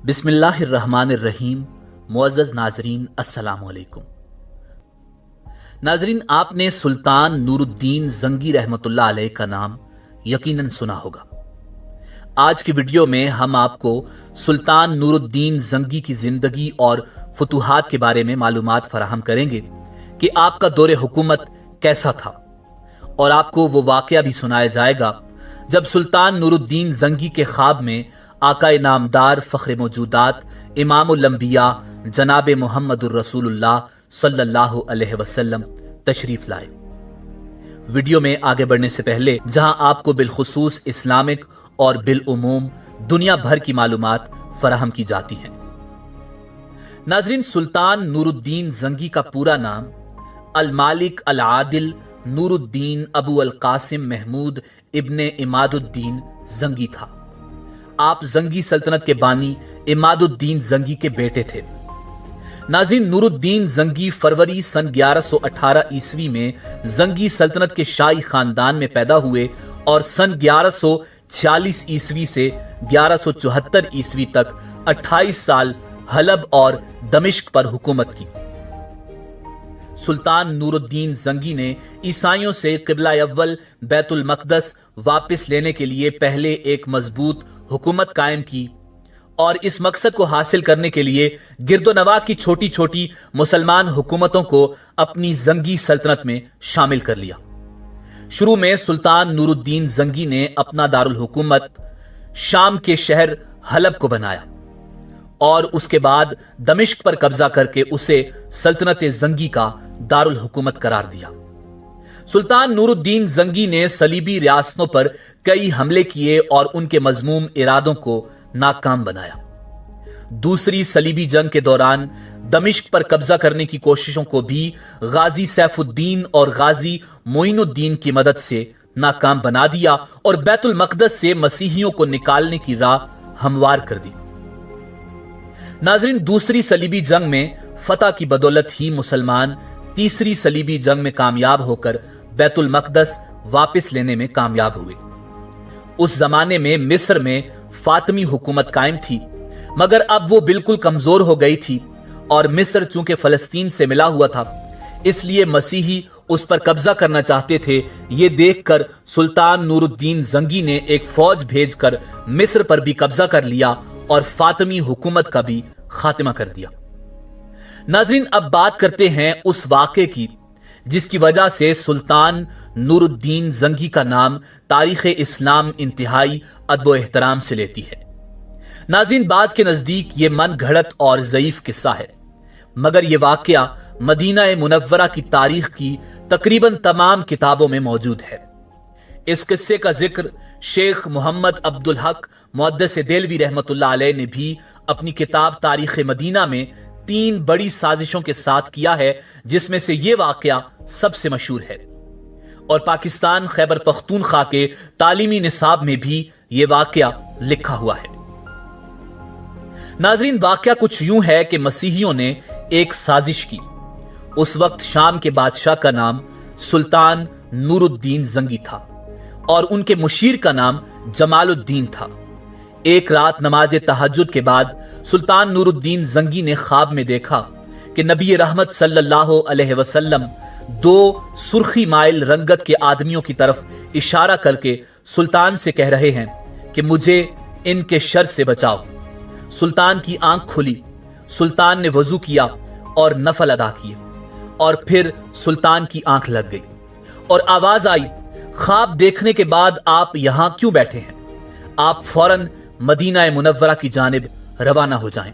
बिस्मिल्लाहिर्रहमानिर्रहीम। मुअज़्ज़ज़ नाज़रीन, अस्सलामु अलैकुम। नाज़रीन, आपने सुल्तान नूरुद्दीन ज़ंगी रहमतुल्लाह अलैह का नाम यकीनन सुना होगा। आज की वीडियो में हम आपको सुल्तान नूरुद्दीन ज़ंगी की जिंदगी और फतूहात के बारे में मालूमात फराहम करेंगे कि आपका दौरे हुकूमत कैसा था, और आपको वो वाक़या भी सुनाया जाएगा जब सुल्तान नूरुद्दीन ज़ंगी के ख्वाब में आकाए नामदार फ़ख्र मौजूदात इमामुल अंबिया जनाब मुहम्मदुर रसूलुल्लाह सल्लल्लाहु अलैहि वसल्लम तशरीफ लाए। वीडियो में आगे बढ़ने से पहले जहां आपको बिलखुसूस इस्लामिक और बिलउमूम दुनिया भर की मालूमात फराहम की जाती हैं। नाज़रीन, सुल्तान नूरुद्दीन ज़ंगी का पूरा नाम अल मालिक अल आदिल नूरुद्दीन अबू अल कासिम महमूद इब्ने इमादुद्दीन ज़ंगी था। आप ज़ंगी सल्तनत के बानी इमादुद्दीन ज़ंगी के बेटे थे। नाज़रीन, नूरुद्दीन ज़ंगी फरवरी सन 1118 ईस्वी में ज़ंगी सल्तनत के शाही खानदान में पैदा हुए और सन 1146 ईस्वी से 1174 ईस्वी तक 28 साल हलब और दमिश्क पर हुकूमत की। सुल्तान नूरुद्दीन ज़ंगी ने ईसाइयों से क़िबला अव्वल बैतुल मक़दस वापस लेने के लिए पहले एक मजबूत हुकूमत कायम की और इस मकसद को हासिल करने के लिए गिरदोनवा की छोटी छोटी मुसलमान हुकूमतों को अपनी ज़ंगी सल्तनत में शामिल कर लिया। शुरू में सुल्तान नूरुद्दीन ज़ंगी ने अपना दारुल हुकूमत शाम के शहर हलब को बनाया और उसके बाद दमिश्क पर कब्जा करके उसे सल्तनत ज़ंगी का दारुल हुकूमत करार दिया। सुल्तान नूरुद्दीन ज़ंगी ने सलीबी रियासतों पर कई हमले किए और उनके मज़मूम इरादों को नाकाम बनाया। दूसरी सलीबी जंग के दौरान दमिश्क पर कब्जा करने की कोशिशों को भी गाजी सैफुद्दीन और गाजी मोइनुद्दीन की मदद से नाकाम बना दिया और बैतुल मक़दस से मसीहियों को निकालने की राह हमवार कर दी। नाज़रीन, दूसरी सलीबी जंग में फतह की बदौलत ही मुसलमान तीसरी सलीबी जंग में कामयाब होकर बैतुल मक़दस वापस लेने में कामयाब हुए। उस जमाने में मिस्र में फातिमी हुकूमत कायम थी, मगर अब वो बिल्कुल कमजोर हो गई थी और मिस्र चूंकि फलस्तीन से मिला हुआ था, इसलिए मसीही उस पर कब्जा करना चाहते थे। ये देखकर सुल्तान नूरुद्दीन ज़ंगी ने एक फौज भेजकर मिस्र पर भी कब्जा कर लिया और फातिमी हुकूमत का भी खात्मा कर दिया। नाज़रीन, अब बात करते हैं उस वाक़े की जिसकी वजह से सुल्तान नूरुद्दीन ज़ंगी का नाम तारीख़ इस्लाम इंतहाई अदब एहतराम से लेती है। नाज़रीन, बाज के नज़दीक ये मन घड़त और ज़ईफ़ किस्सा है, मगर यह वाक़या मदीना मुनव्वरा की तारीख़ की तकरीबन तमाम किताबों में मौजूद है। इस किस्से का जिक्र शेख मोहम्मद अब्दुल हक मुहद्दिस देलवी रहमतुल्लाह अलैह ने भी अपनी किताब तारीख़ मदीना में 3 बड़ी साजिशों के साथ किया है, जिसमें से यह वाक़या सबसे मशहूर है और पाकिस्तान खैबर पख्तूनख्वा के तालीमी निसाब में भी यह वाक़या लिखा हुआ है। नाज़रीन, वाक़या कुछ यूं है कि मसीहियों ने एक साजिश की। उस वक्त शाम के बादशाह का नाम सुल्तान नूरुद्दीन ज़ंगी था और उनके मुशीर का नाम जमालुद्दीन था। एक रात नमाज तहज्जुद के बाद सुल्तान नूरुद्दीन ज़ंगी ने ख्वाब में देखा कि नबी रहमत सल्लल्लाहु अलैहि वसल्लम 2 सुर्खी माइल रंगत के आदमियों की तरफ इशारा करके सुल्तान से कह रहे हैं कि मुझे इनके शर से बचाओ। सुल्तान की आंख खुली, सुल्तान ने वजू किया और नफल अदा किए और फिर सुल्तान की आंख लग गई और आवाज आई, ख्वाब देखने के बाद आप यहां क्यों बैठे हैं? आप फौरन मदीना मुनव्वरा की जानिब रवाना हो जाएं।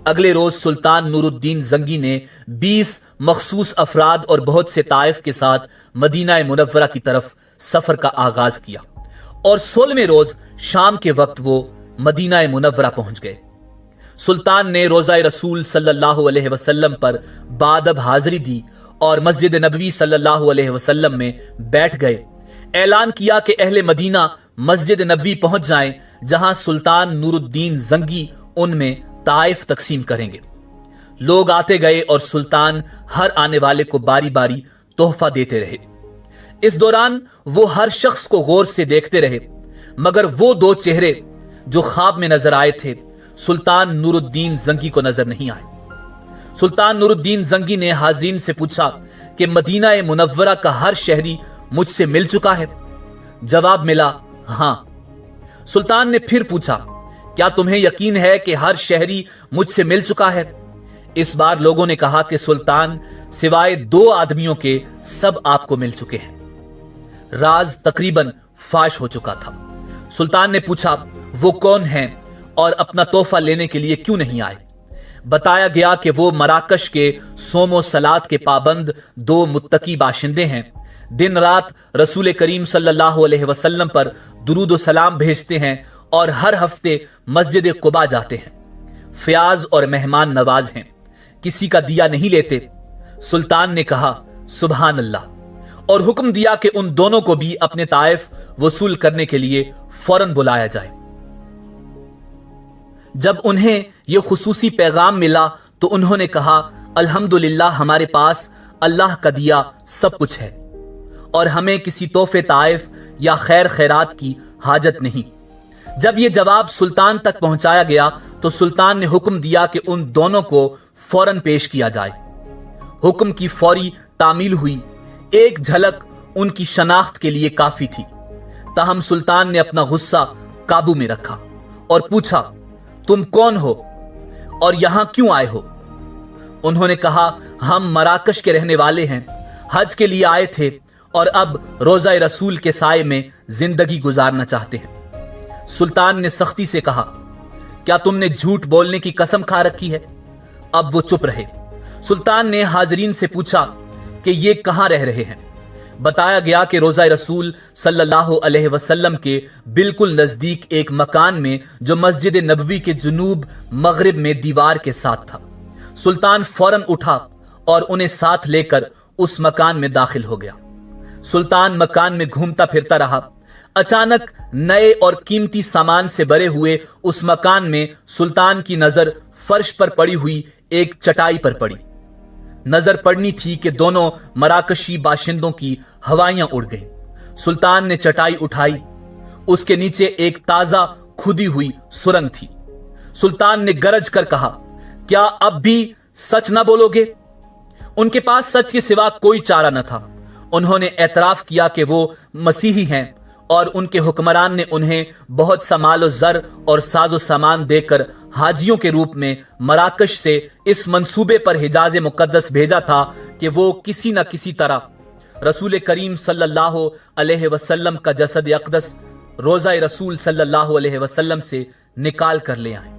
अगले रोज सुल्तान नूरुद्दीन ज़ंगी ने 20 मखसूस अफराद और बहुत से ताइफ के साथ मदीना मुनव्वरा की तरफ सफर का आगाज किया और 16वें रोज शाम के वक्त वो मदीना मुनव्वरा पहुंच गए। सुल्तान ने रोज़ा रसूल सल्लल्लाहु अलैहि वसल्लम पर बादब हाजिरी दी और मस्जिद नबवी सल्लल्लाहु अलैहि वसल्लम में बैठ गए। ऐलान किया कि अहले मदीना मस्जिद नबवी पहुंच जाएं, जहां सुल्तान नूरुद्दीन ज़ंगी उनमें ताइफ तकसीम करेंगे। लोग आते गए और सुल्तान हर आने वाले को बारी बारी तोहफा देते रहे। इस दौरान वो हर शख्स को गौर से देखते रहे, मगर वो 2 चेहरे जो ख्वाब में नजर आए थे सुल्तान नूरुद्दीन जंगी को नजर नहीं आए। सुल्तान नूरुद्दीन जंगी ने हाज़रीन से पूछा कि मदीना मुनव्वरा का हर शहरी मुझसे मिल चुका है? जवाब मिला, हां। सुल्तान ने फिर पूछा, क्या तुम्हें यकीन है कि हर शहरी मुझसे मिल चुका है? इस बार लोगों ने कहा कि सुल्तान, सिवाय 2 आदमियों के सब आपको मिल चुके हैं। राज तकरीबन फाश हो चुका था। सुल्तान ने पूछा, वो कौन हैं और अपना तोहफा लेने के लिए क्यों नहीं आए? बताया गया कि वो मराकश के सोमो सलात के पाबंद 2 मुत्तकी बाशिंदे हैं। दिन रात रसूल करीम सल्लल्लाहु अलैहि वसल्लम पर दुरूद व सलाम भेजते हैं और हर हफ्ते मस्जिद कुबा जाते हैं। फयाज और मेहमान नवाज हैं, किसी का दिया नहीं लेते। सुल्तान ने कहा, सुभान अल्लाह, और हुक्म दिया कि उन दोनों को भी अपने ताइफ वसूल करने के लिए फौरन बुलाया जाए। जब उन्हें यह खुसूसी पैगाम मिला तो उन्होंने कहा, अल्हम्दुलिल्लाह, हमारे पास अल्लाह का दिया सब कुछ है और हमें किसी तोहफे ताइफ या खैर खैरात की हाजत नहीं। जब यह जवाब सुल्तान तक पहुंचाया गया तो सुल्तान ने हुक्म दिया कि उन दोनों को फौरन पेश किया जाए। हुक्म की फौरी तामील हुई। एक झलक उनकी शनाख्त के लिए काफी थी। ताहम सुल्तान ने अपना गुस्सा काबू में रखा और पूछा, तुम कौन हो और यहां क्यों आए हो? उन्होंने कहा, हम मराकश के रहने वाले हैं, हज के लिए आए थे और अब रोजा रसूल के साए में जिंदगी गुजारना चाहते हैं। सुल्तान ने सख्ती से कहा, क्या तुमने झूठ बोलने की कसम खा रखी है? अब वो चुप रहे। सुल्तान ने हाजरीन से पूछा कि ये कहां रह रहे हैं। बताया गया कि रोजा रसूल सल्लल्लाहु अलैहि वसल्लम के बिल्कुल नजदीक एक मकान में, जो मस्जिद नबवी के जुनूब मगरिब में दीवार के साथ था। सुल्तान फौरन उठा और उन्हें साथ लेकर उस मकान में दाखिल हो गया। सुल्तान मकान में घूमता फिरता रहा। अचानक नए और कीमती सामान से भरे हुए उस मकान में सुल्तान की नजर फर्श पर पड़ी हुई एक चटाई पर पड़ी। नजर पड़नी थी कि दोनों मराकशी बाशिंदों की हवाइयां उड़ गईं। सुल्तान ने चटाई उठाई। उसके नीचे एक ताजा खुदी हुई सुरंग थी। सुल्तान ने गरज कर कहा, क्या अब भी सच ना बोलोगे? उनके पास सच के सिवा कोई चारा न था। उन्होंने एतराफ किया कि वो मसीही हैं और उनके हुक्मरान ने उन्हें बहुत सा मालो ज़र और साजो सामान देकर हाजियों के रूप में मराकश से इस मंसूबे पर हिजाज मुकद्दस भेजा था कि वो किसी न किसी तरह रसूल करीम सल्लल्लाहु अलैहि वसल्लम का जसद अक़दस रोज़ा रसूल सल्लल्लाहु अलैहि वसल्लम से निकाल कर ले आए।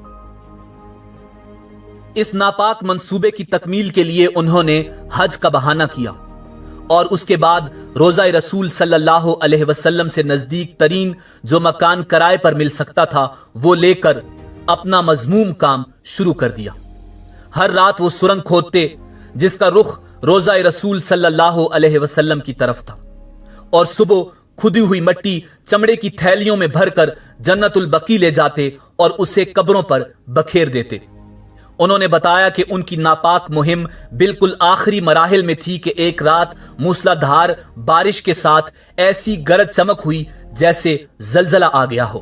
इस नापाक मंसूबे की तकमील के लिए उन्होंने हज का बहाना किया और उसके बाद रोज़ा रसूल सल्लल्लाहु अलैहि वसल्लम से नजदीक तरीन जो मकान किराए पर मिल सकता था वो लेकर अपना मजमूम काम शुरू कर दिया। हर रात वो सुरंग खोदते जिसका रुख रोज़ा रसूल सल्लल्लाहु अलैहि वसल्लम की तरफ था और सुबह खुदी हुई मिट्टी चमड़े की थैलियों में भरकर जन्नतुल बकी ले जाते और उसे कब्रों पर बखेर देते। उन्होंने बताया कि उनकी नापाक मुहिम बिल्कुल आखिरी मराहिल में थी कि एक रात मूसलाधार बारिश के साथ ऐसी गरज चमक हुई जैसे जलजला आ गया हो,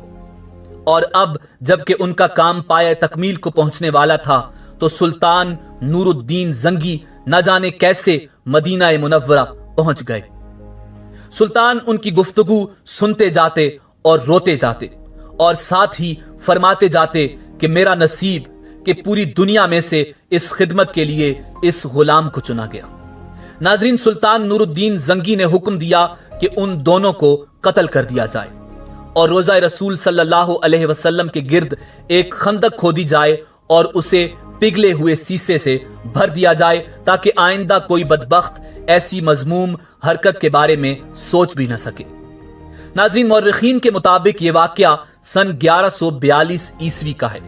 और अब जबकि उनका काम पाए तकमील को पहुंचने वाला था तो सुल्तान नूरुद्दीन जंगी न जाने कैसे मदीना मुनव्वरा पहुंच गए। सुल्तान उनकी गुफ्तगू सुनते जाते और रोते जाते और साथ ही फरमाते जाते कि मेरा नसीब कि पूरी दुनिया में से इस खिदमत के लिए इस गुलाम को चुना गया। नाजरीन, सुल्तान नूरुद्दीन जंगी ने हुक्म दिया कि उन दोनों को कत्ल कर दिया जाए और रोज़ा रसूल सल्लल्लाहु अलैहि वसल्लम के गिर्द एक खंदक खोदी जाए और उसे पिघले हुए शीशे से भर दिया जाए ताकि आइंदा कोई बदबख्त ऐसी मजमूम हरकत के बारे में सोच भी न सके। नाजरीन, मौर्रिखीन के मुताबिक यह वाकया सन 1142 ईस्वी का है।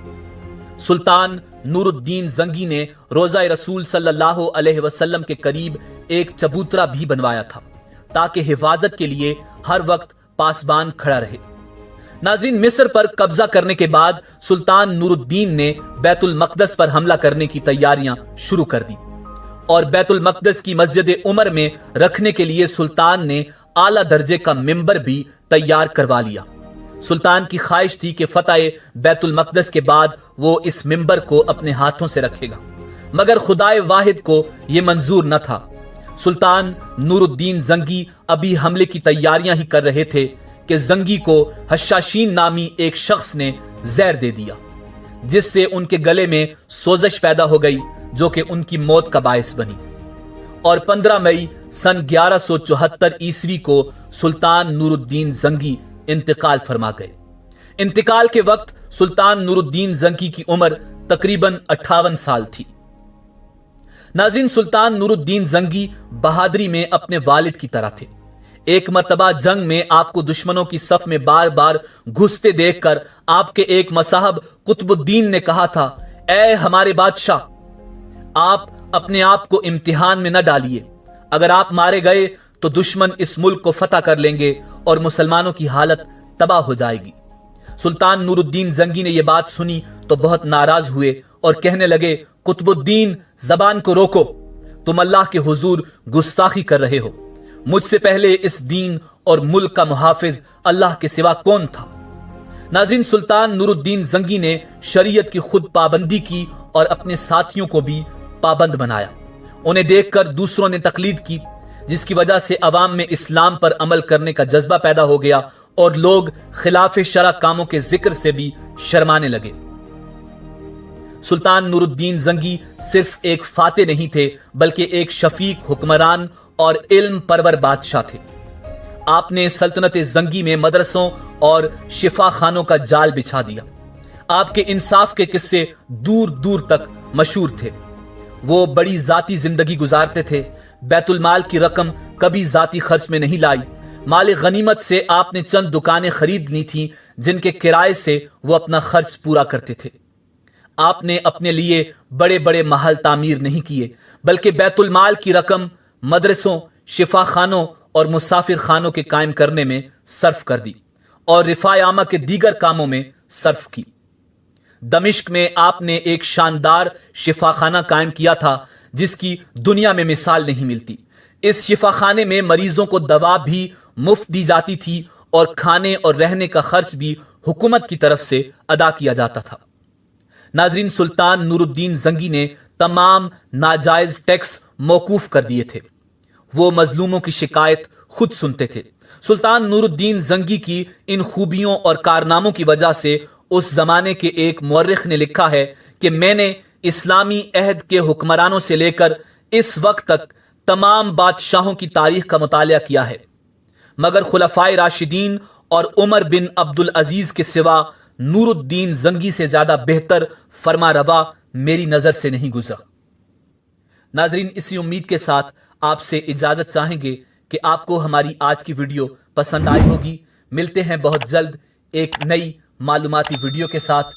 सुल्तान नूरुद्दीन जंगी ने रोज़ा रसूल सल्लल्लाहु अलैहि वसल्लम के करीब एक चबूतरा भी बनवाया था ताकि हिफाजत के लिए हर वक्त पासबान खड़ा रहे। नाज़रीन, मिस्र पर कब्जा करने के बाद सुल्तान नूरुद्दीन ने बैतुल मक़दस पर हमला करने की तैयारियां शुरू कर दी और बैतुल मक़दस की मस्जिद उमर में रखने के लिए सुल्तान ने आला दर्जे का मिंबर भी तैयार करवा लिया। سلطان کی خواہش تھی کہ فتح بیت المقدس کے بعد وہ اس منبر کو اپنے ہاتھوں سے رکھے گا، مگر خدائے واحد کو یہ منظور نہ تھا۔ سلطان نور الدین زنگی ابھی حملے کی تیاریاں ہی کر رہے تھے کہ زنگی کو حشاشین نامی ایک شخص نے زہر دے دیا، جس سے ان کے گلے میں سوزش پیدا ہو گئی جو کہ ان کی موت کا باعث بنی، اور 15 مئی سن 1174 عیسوی کو سلطان نور الدین زنگی انتقال فرما گئے۔ انتقال کے وقت سلطان نور الدین زنگی کی عمر تقریباً 58 سال تھی۔ ناظرین، سلطان نور الدین زنگی بہادری میں اپنے والد کی طرح تھے۔ ایک مرتبہ جنگ میں آپ کو دشمنوں کی صف میں بار بار گھستے دیکھ کر آپ کے ایک مصاحب قطب الدین نے کہا تھا، اے ہمارے بادشاہ، آپ اپنے آپ کو امتحان میں نہ ڈالیے، اگر آپ مارے گئے تو دشمن اس ملک کو فتح کر لیں گے اور مسلمانوں کی حالت تباہ ہو جائے گی۔ سلطان نور الدین زنگی نے یہ بات سنی تو بہت ناراض ہوئے اور کہنے لگے، قطب الدین، زبان کو روکو، تم اللہ کے حضور گستاخی کر رہے ہو، مجھ سے پہلے اس دین اور ملک کا محافظ اللہ کے سوا کون تھا؟ ناظرین، سلطان نور الدین زنگی نے شریعت کی خود پابندی کی اور اپنے ساتھیوں کو بھی پابند بنایا۔ انہیں دیکھ کر دوسروں نے تقلید کی، جس کی وجہ سے عوام میں اسلام پر عمل کرنے کا جذبہ پیدا ہو گیا اور لوگ خلاف شرع کاموں کے ذکر سے بھی شرمانے لگے۔ سلطان نور الدین زنگی صرف ایک فاتح نہیں تھے بلکہ ایک شفیق حکمران اور علم پرور بادشاہ تھے۔ آپ نے سلطنت زنگی میں مدرسوں اور شفا خانوں کا جال بچھا دیا۔ آپ کے انصاف کے قصے دور دور تک مشہور تھے۔ وہ بڑی ذاتی زندگی گزارتے تھے، بیت المال کی رقم کبھی ذاتی خرچ میں نہیں لائی۔ مال غنیمت سے آپ نے چند دکانیں خرید لی تھیں جن کے کرائے سے وہ اپنا خرچ پورا کرتے تھے۔ آپ نے اپنے لیے بڑے بڑے محل تعمیر نہیں کیے بلکہ بیت المال کی رقم مدرسوں، شفا خانوں اور مسافر خانوں کے قائم کرنے میں صرف کر دی اور رفاع عامہ کے دیگر کاموں میں صرف کی۔ دمشق میں آپ نے ایک شاندار شفا خانہ قائم کیا تھا جس کی دنیا میں مثال نہیں ملتی۔ اس شفا خانے میں مریضوں کو دوا بھی مفت دی جاتی تھی اور کھانے اور رہنے کا خرچ بھی حکومت کی طرف سے ادا کیا جاتا تھا۔ ناظرین، سلطان نور الدین زنگی نے تمام ناجائز ٹیکس موقوف کر دیے تھے۔ وہ مظلوموں کی شکایت خود سنتے تھے۔ سلطان نور الدین زنگی کی ان خوبیوں اور کارناموں کی وجہ سے اس زمانے کے ایک مورخ نے لکھا ہے کہ میں نے اسلامی عہد کے حکمرانوں سے لے کر اس وقت تک تمام بادشاہوں کی تاریخ کا مطالعہ کیا ہے، مگر خلفائے راشدین اور عمر بن عبد العزیز کے سوا نور الدین زنگی سے زیادہ بہتر فرما روا میری نظر سے نہیں گزرا۔ ناظرین، اسی امید کے ساتھ آپ سے اجازت چاہیں گے کہ آپ کو ہماری آج کی ویڈیو پسند آئی ہوگی۔ ملتے ہیں بہت جلد ایک نئی معلوماتی ویڈیو کے ساتھ۔